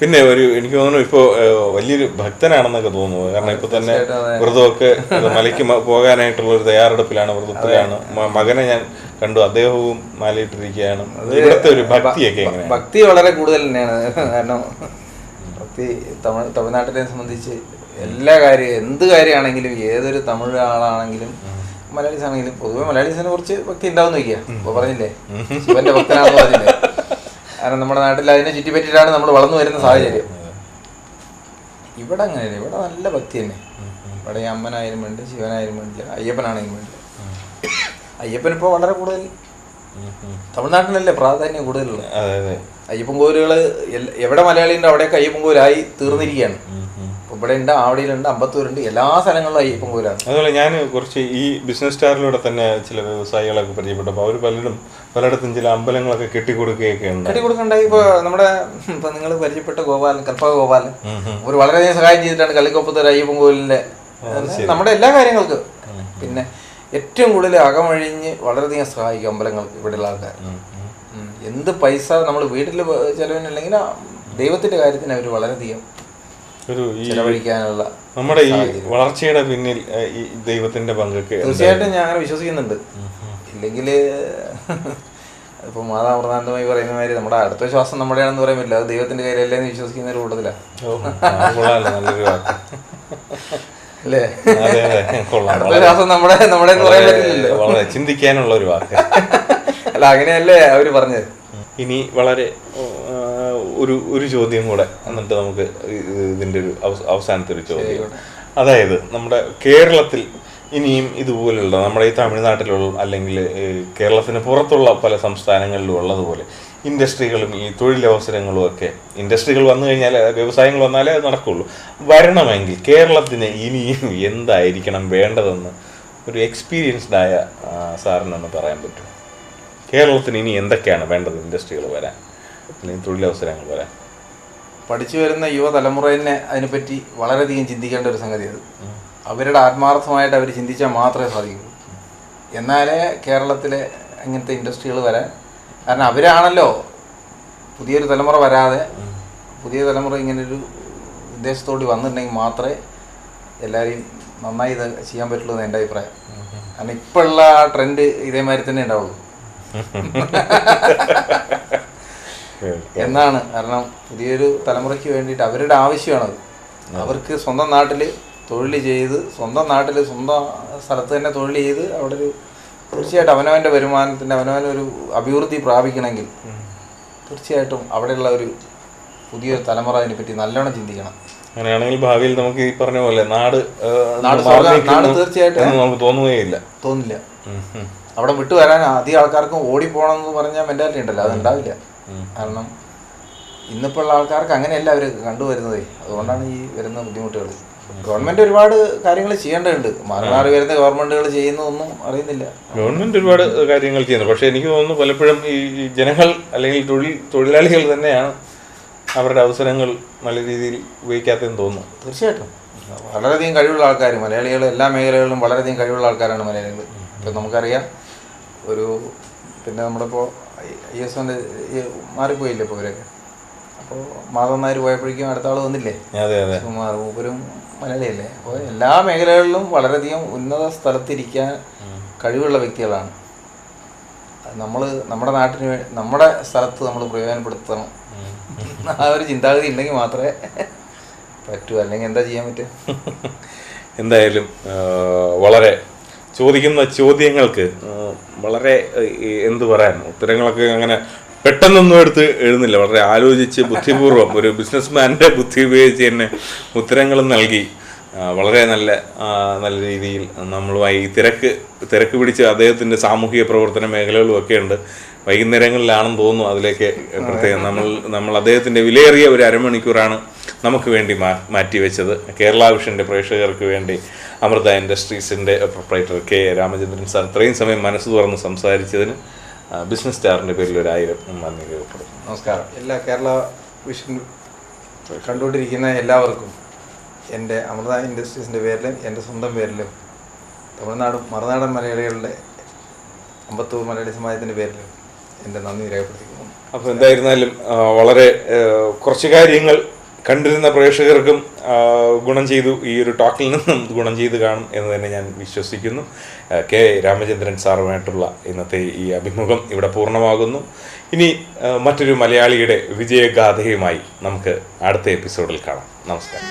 പിന്നെ എനിക്ക് തോന്നുന്നു ഇപ്പോ വലിയൊരു ഭക്തനാണെന്നൊക്കെ തോന്നുന്നു. കാരണം ഇപ്പൊ തന്നെ വ്രതമൊക്കെ മലയ്ക്ക് പോകാനായിട്ടുള്ള ഒരു തയ്യാറെടുപ്പിലാണ്, വ്രതത്തിലാണ്. മകനെ ഞാൻ കണ്ടു, അദ്ദേഹവും മാലയിട്ടിരിക്കുകയാണ്. ഇവിടുത്തെ ഒരു ഭക്തിയൊക്കെ എങ്ങനെയാണ്? ഭക്തി വളരെ കൂടുതൽ തന്നെയാണ്. കാരണം ഭക്തി തമിഴ്നാട്ടിനെ സംബന്ധിച്ച് എല്ലാ കാര്യം, എന്ത് കാര്യമാണെങ്കിലും, ഏതൊരു തമിഴ് ആളാണെങ്കിലും മലയാളീസ് ആണെങ്കിലും പൊതുവെ മലയാളീസിനെ കുറിച്ച് ഭക്തി ഉണ്ടാവും നോക്കിയാ. ഇപ്പൊ പറഞ്ഞില്ലേ ശിവന്റെ ഭക്തനാണെന്ന് പറഞ്ഞില്ലേ. കാരണം നമ്മുടെ നാട്ടിൽ അതിനെ ചുറ്റിപ്പറ്റിയിട്ടാണ് നമ്മൾ വളർന്നു വരുന്ന സാഹചര്യം. ഇവിടെ അങ്ങനെയല്ല, ഇവിടെ നല്ല ഭക്തി തന്നെ. ഇവിടെ ഈ അമ്മനായാലും വേണ്ട, ശിവനായാലും വേണ്ടില്ല, അയ്യപ്പനാണെങ്കിലും വേണ്ടില്ല. അയ്യപ്പൻ ഇപ്പോൾ വളരെ കൂടുതൽ തമിഴ്നാട്ടിലല്ലേ പ്രാധാന്യം കൂടുതലുള്ളത്. അയ്യപ്പൻ കോവിലുകൾ എവിടെ മലയാളിയുണ്ട് അവിടെയൊക്കെ അയ്യപ്പൻ കോവിലായി തീർന്നിരിക്കുകയാണ്. ഇവിടെ ഉണ്ട്, അവിടെയുണ്ട്, അമ്പത്തൂരുണ്ട്, എല്ലാ സ്ഥലങ്ങളിലും അയ്യപ്പൻ കോവിലാണ്. അതുപോലെ ഞാൻ കുറച്ച് ഈ ബിസിനസ് സ്റ്റാറിലൂടെ തന്നെ ചില വ്യവസായികളൊക്കെ പരിചയപ്പെട്ടപ്പോൾ അവർ പലയിടത്തും ചില അമ്പലങ്ങളൊക്കെ കെട്ടിക്കൊടുക്കുകയൊക്കെ ഉണ്ട്. കെട്ടിക്കൊടുക്കണ്ടായി. ഇപ്പൊ നിങ്ങൾ പരിചയപ്പെട്ട ഗോപാലൻ, കൽപ്പക ഗോപാലൻ, ഒരു വളരെയധികം സഹായം ചെയ്തിട്ടാണ് കള്ളിക്കൊപ്പത്തെ ഒരു അയ്യപ്പൻ കോവിലിന്റെ നമ്മുടെ എല്ലാ കാര്യങ്ങൾക്കും. പിന്നെ ഏറ്റവും കൂടുതൽ അകമഴിഞ്ഞ് വളരെയധികം സഹായിക്കും അമ്പലങ്ങൾക്ക് ഇവിടെയുള്ള ആൾക്കാർ. എന്ത് പൈസ നമ്മൾ വീട്ടിൽ ചെലവിനല്ലെങ്കിൽ ദൈവത്തിന്റെ കാര്യത്തിന് അവർ വളരെയധികം ചെലവഴിക്കാനുള്ള നമ്മുടെ ഈ വളർച്ചയുടെ പിന്നിൽ ഈ ദൈവത്തിന്റെ പങ്കൊക്കെ തീർച്ചയായിട്ടും ഞാൻ അങ്ങനെ വിശ്വസിക്കുന്നുണ്ട്. ഇല്ലെങ്കിൽ ഇപ്പൊ മാതാമൃതാന്തമായി പറയുന്ന മാതിരി നമ്മുടെ അടുത്ത ശ്വാസം നമ്മുടെയാണെന്ന് പറയാൻ പറ്റില്ല, അത് ദൈവത്തിന്റെ കാര്യമല്ലേ എന്ന് വിശ്വസിക്കുന്ന ഒരു കൂട്ടത്തിലാണ്. അല്ലേ? അടുത്ത ശ്വാസം നമ്മുടെ പറയാൻ പറ്റില്ലല്ലോ. ചിന്തിക്കാനുള്ള ഒരു വാക്ക് അല്ല, അങ്ങനെയല്ലേ അവര് പറഞ്ഞത്. ഇനി വളരെ ഒരു ചോദ്യം കൂടെ, എന്നിട്ട് നമുക്ക് ഇതിൻ്റെ ഒരു അവസാനത്തെ ഒരു ചോദ്യം. അതായത് നമ്മുടെ കേരളത്തിൽ ഇനിയും ഇതുപോലുള്ള നമ്മുടെ ഈ തമിഴ്നാട്ടിലുള്ള അല്ലെങ്കിൽ കേരളത്തിന് പുറത്തുള്ള പല സംസ്ഥാനങ്ങളിലും ഉള്ളതുപോലെ ഇൻഡസ്ട്രികളും ഈ തൊഴിലവസരങ്ങളും ഒക്കെ, ഇൻഡസ്ട്രികൾ വന്നു കഴിഞ്ഞാൽ, വ്യവസായങ്ങൾ വന്നാലേ അത് നടക്കുള്ളൂ. വരണമെങ്കിൽ കേരളത്തിന് ഇനിയും എന്തായിരിക്കണം വേണ്ടതെന്ന് ഒരു എക്സ്പീരിയൻസ്ഡായ സാറിനൊന്ന് പറയാൻ പറ്റും? കേരളത്തിന് ഇനി എന്തൊക്കെയാണ് വേണ്ടത് ഇൻഡസ്ട്രികൾ വരാൻ അല്ലെങ്കിൽ തൊഴിലവസരങ്ങൾ വരാൻ? പഠിച്ചു വരുന്ന യുവതലമുറയെ അതിനെപ്പറ്റി വളരെയധികം ചിന്തിക്കേണ്ട ഒരു സംഗതി. അത് അവരുടെ ആത്മാർത്ഥമായിട്ട് അവർ ചിന്തിച്ചാൽ മാത്രമേ സാധിക്കൂ. എന്നാലേ കേരളത്തിലെ ഇങ്ങനത്തെ ഇൻഡസ്ട്രികൾ വരാൻ, കാരണം അവരാണല്ലോ പുതിയൊരു തലമുറ വരാതെ പുതിയ തലമുറ ഇങ്ങനൊരു ഉദ്ദേശത്തോടെ വന്നിട്ടുണ്ടെങ്കിൽ മാത്രമേ എല്ലാവരെയും നന്നായി ഇത് ചെയ്യാൻ പറ്റുള്ളൂ എന്ന് എൻ്റെ അഭിപ്രായം. കാരണം ഇപ്പോഴുള്ള ആ ട്രെൻഡ് ഇതേമാതിരി തന്നെ ഉണ്ടാവുള്ളൂ എന്നാണ്. കാരണം പുതിയൊരു തലമുറയ്ക്ക് വേണ്ടിയിട്ട് അവരുടെ ആവശ്യമാണത്. അവർക്ക് സ്വന്തം നാട്ടിൽ തൊഴിൽ ചെയ്ത്, സ്വന്തം നാട്ടിൽ സ്വന്തം സ്ഥലത്ത് തന്നെ തൊഴിൽ ചെയ്ത് അവിടെ ഒരു തീർച്ചയായിട്ടും അവനവൻ്റെ വരുമാനത്തിൻ്റെ അവനവനൊരു അഭിവൃദ്ധി പ്രാപിക്കണമെങ്കിൽ തീർച്ചയായിട്ടും അവിടെയുള്ള ഒരു പുതിയൊരു തലമുറ അതിനെപ്പറ്റി നല്ലോണം ചിന്തിക്കണം. അങ്ങനെയാണെങ്കിൽ ഭാവിയിൽ നമുക്ക് ഈ പറഞ്ഞ പോലെ നാട് തീർച്ചയായിട്ടും നമുക്ക് തോന്നില്ല. അവിടെ വിട്ടു വരാൻ അധികം ആൾക്കാർക്കും ഓടിപ്പോണം എന്ന് പറഞ്ഞാൽ മെന്റാലിറ്റി ഉണ്ടല്ലോ, അതുണ്ടാവില്ല. കാരണം ഇന്നിപ്പോൾ ഉള്ള ആൾക്കാർക്ക് അങ്ങനെയല്ല അവർ കണ്ടുവരുന്നത്. അതുകൊണ്ടാണ് ഈ വരുന്ന ബുദ്ധിമുട്ടുകൾ. ഗവൺമെന്റ് ഒരുപാട് കാര്യങ്ങൾ ചെയ്യേണ്ടതുണ്ട്. മാറി മാറി വരുന്ന ഗവൺമെന്റുകൾ ചെയ്യുന്നതൊന്നും അറിയുന്നില്ല. ഗവൺമെന്റ് ഒരുപാട് കാര്യങ്ങൾ ചെയ്യുന്നു. പക്ഷെ എനിക്ക് തോന്നുന്നു പലപ്പോഴും ഈ ജനങ്ങൾ അല്ലെങ്കിൽ തൊഴിലാളികൾ തന്നെയാണ് അവരുടെ അവസരങ്ങൾ നല്ല രീതിയിൽ ഉപയോഗിക്കാത്തതെന്ന് തോന്നുന്നു. തീർച്ചയായിട്ടും വളരെയധികം കഴിവുള്ള ആൾക്കാർ മലയാളികൾ എല്ലാ മേഖലകളിലും വളരെയധികം കഴിവുള്ള ആൾക്കാരാണ് മലയാളികൾ. ഇപ്പം നമുക്കറിയാം പിന്നെ നമ്മളിപ്പോൾ ISOന്റെ മാറിപ്പോയില്ലേ ഇപ്പോൾ ഇവരൊക്കെ. അപ്പോൾ മാധവൻ നായർ പോയപ്പോഴേക്കും അടുത്ത ആൾ വന്നില്ലേ, സുകുമാർ, മൂപ്പരും മലയാളിയല്ലേ. അപ്പോൾ എല്ലാ മേഖലകളിലും വളരെയധികം ഉന്നത സ്ഥലത്തിരിക്കാൻ കഴിവുള്ള വ്യക്തികളാണ്. നമ്മൾ നമ്മുടെ നാട്ടിന് നമ്മുടെ സ്ഥലത്ത് നമ്മൾ പ്രയോജനപ്പെടുത്തണം. ആ ഒരു ചിന്താഗതി ഉണ്ടെങ്കിൽ മാത്രമേ പറ്റൂ, അല്ലെങ്കിൽ എന്താ ചെയ്യാൻ പറ്റുക? എന്തായാലും വളരെ ചോദിക്കുന്ന ചോദ്യങ്ങൾക്ക് വളരെ എന്തു പറയാൻ, ഉത്തരങ്ങളൊക്കെ അങ്ങനെ പെട്ടെന്നൊന്നും എടുത്ത് എഴുതുന്നില്ല. വളരെ ആലോചിച്ച് ബുദ്ധിപൂർവ്വം ഒരു ബിസിനസ്മാൻ്റെ ബുദ്ധി ഉപയോഗിച്ച് തന്നെ ഉത്തരങ്ങളും നൽകി വളരെ നല്ല രീതിയിൽ നമ്മളുമായി തിരക്ക് പിടിച്ച് അദ്ദേഹത്തിൻ്റെ സാമൂഹിക പ്രവർത്തന മേഖലകളും ഒക്കെ ഉണ്ട്. വൈകുന്നേരങ്ങളിലാണെന്ന് തോന്നുന്നു അതിലേക്ക് പ്രത്യേകം നമ്മൾ അദ്ദേഹത്തിൻ്റെ വിലയേറിയ ഒരു അരമണിക്കൂറാണ് നമുക്ക് വേണ്ടി മാറ്റിവെച്ചത്. കേരള വിഷൻ്റെ പ്രേക്ഷകർക്ക് വേണ്ടി അമൃത ഇൻഡസ്ട്രീസിൻ്റെ പ്രൊപ്പറേറ്റർ K. രാമചന്ദ്രൻ സാർ ഇത്രയും സമയം മനസ്സ് തുറന്ന് സംസാരിച്ചതിന് ബിസിനസ് സ്റ്റാറിൻ്റെ പേരിൽ 1000 നന്ദി രേഖപ്പെടുത്തുന്നു. നമസ്കാരം. എല്ലാ കേരള വിഷൻ കണ്ടുകൊണ്ടിരിക്കുന്ന എല്ലാവർക്കും എൻ്റെ അമൃത ഇൻഡസ്ട്രീസിൻ്റെ പേരിലും എൻ്റെ സ്വന്തം പേരിലും മറുനാടൻ മലയാളികളുടെ അമ്പത്തൂർ മലയാളി സമാജത്തിൻ്റെ പേരിലും എൻ്റെ നന്ദി രേഖപ്പെടുത്തിക്കുന്നു. അപ്പോൾ എന്തായിരുന്നാലും വളരെ കുറച്ച് കാര്യങ്ങൾ കണ്ടിരുന്ന പ്രേക്ഷകർക്കും ഗുണം ചെയ്തു, ഈ ഒരു ടോക്കിൽ നിന്നും ഗുണം ചെയ്ത് കാണും എന്ന് തന്നെ ഞാൻ വിശ്വസിക്കുന്നു. കെ രാമചന്ദ്രൻ സാറുമായിട്ടുള്ള ഇന്നത്തെ ഈ അഭിമുഖം ഇവിടെ പൂർണ്ണമാകുന്നു. ഇനി മറ്റൊരു മലയാളിയുടെ വിജയഗാഥയുമായി നമുക്ക് അടുത്ത എപ്പിസോഡിൽ കാണാം. നമസ്കാരം.